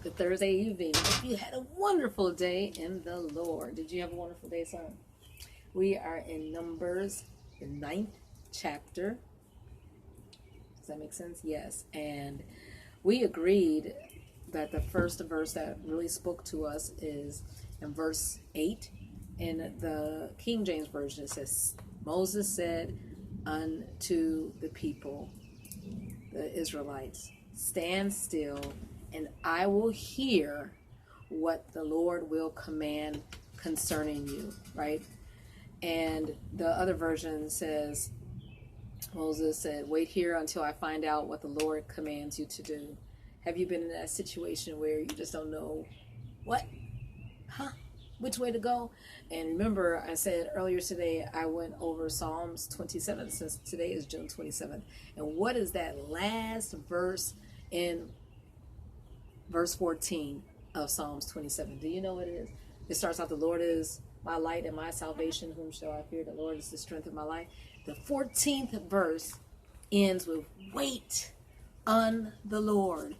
the Thursday evening. Hope you had a wonderful day in the Lord. Did you have a wonderful day, son? We are in Numbers, the 9th chapter. Does that make sense? Yes. And we agreed that the first verse that really spoke to us is in verse 8. In the King James Version, it says, Moses said unto the people, the Israelites, stand still, and I will hear what the Lord will command concerning you, right? And the other version says, Moses said, wait here until I find out what the Lord commands you to do. Have you been in that situation where you just don't know which way to go? And remember, I said earlier today, I went over Psalms 27, since today is June 27th. And what is that last verse in verse 14 of Psalms 27? Do you know what it is? It starts out, the Lord is my light and my salvation. Whom shall I fear? The Lord is the strength of my life. The 14th verse ends with, wait on the Lord.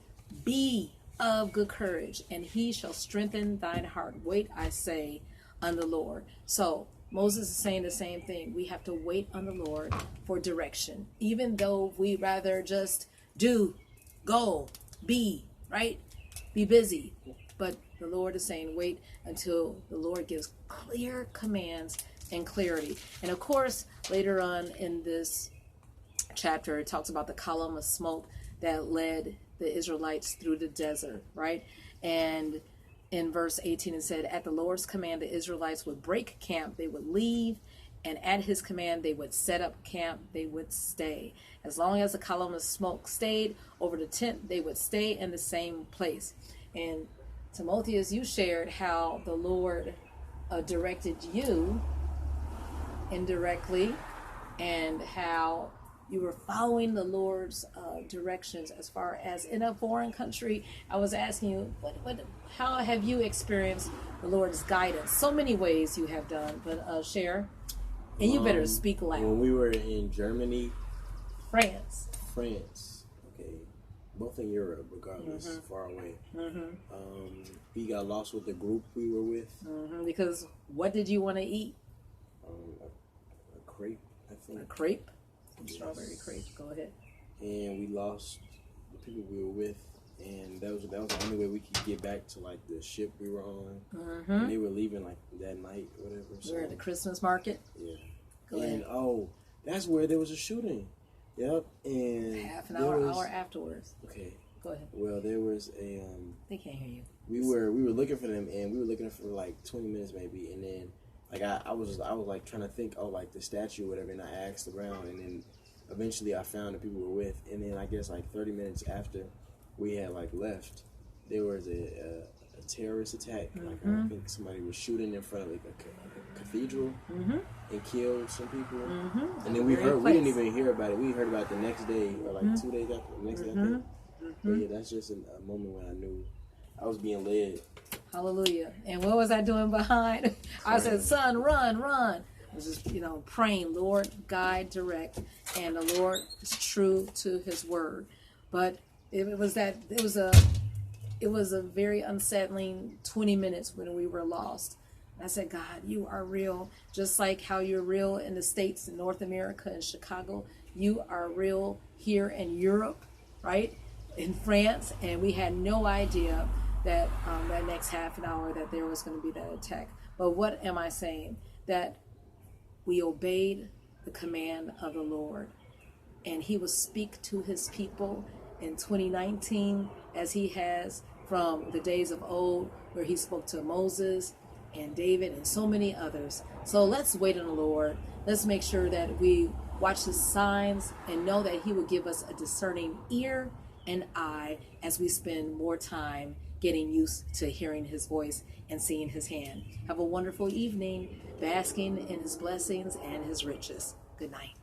Be of good courage, and he shall strengthen thine heart. Wait, I say, on the Lord. So Moses is saying the same thing. We have to wait on the Lord for direction, even though we rather just go, be, right? Be busy. But the Lord is saying, wait until the Lord gives clear commands and clarity. And of course, later on in this chapter, it talks about the column of smoke that led the Israelites through the desert, right? And in verse 18, it said, at the Lord's command, the Israelites would break camp, they would leave, and at his command, they would set up camp, they would stay. As long as the column of smoke stayed over the tent, they would stay in the same place. And Timotheus, you shared how the Lord directed you indirectly, and how you were following the Lord's directions as far as in a foreign country. I was asking you, how have you experienced the Lord's guidance? So many ways you have done, but share. And you better speak loud. When we were in Germany. France. Okay. Both in Europe, regardless, far away. We got lost with the group we were with. Because what did you want to eat? A crepe, I think. A crepe? Yes. Strawberry crepe. Go ahead. And we lost the people we were with, and that was the only way we could get back to like the ship we were on. And they were leaving like that night, or whatever. So, we were at the Christmas market. Yeah. Go ahead. That's where there was a shooting. Yep. And half an hour afterwards. Okay. Go ahead. Well, there was a. They can't hear you. We were looking for them, and we were looking for like 20 minutes maybe, and then. Like I was like trying to think, like the statue or whatever, and I asked around, and then eventually I found the people we were with, and then I guess like 30 minutes after we had like left, there was a terrorist attack. Like I think somebody was shooting in front of like a cathedral and killed some people, and then we didn't even hear about it. We heard about it the next day or like 2 days after. The next day, I think. But yeah, that's just a moment when I knew I was being led. Hallelujah. And what was I doing behind? I said, son, run. I was just, praying, Lord, guide, direct. And the Lord is true to his word. But it was a very unsettling 20 minutes when we were lost. I said, God, you are real. Just like how you're real in the States, in North America, in Chicago, you are real here in Europe, right? In France. And we had no idea that that next half an hour that there was going to be that attack. But what am I saying? That we obeyed the command of the Lord, and he will speak to his people in 2019 as he has from the days of old, where he spoke to Moses and David and so many others. So let's wait on the Lord. Let's make sure that we watch the signs and know that he will give us a discerning ear and eye as we spend more time getting used to hearing his voice and seeing his hand. Have a wonderful evening, basking in his blessings and his riches. Good night.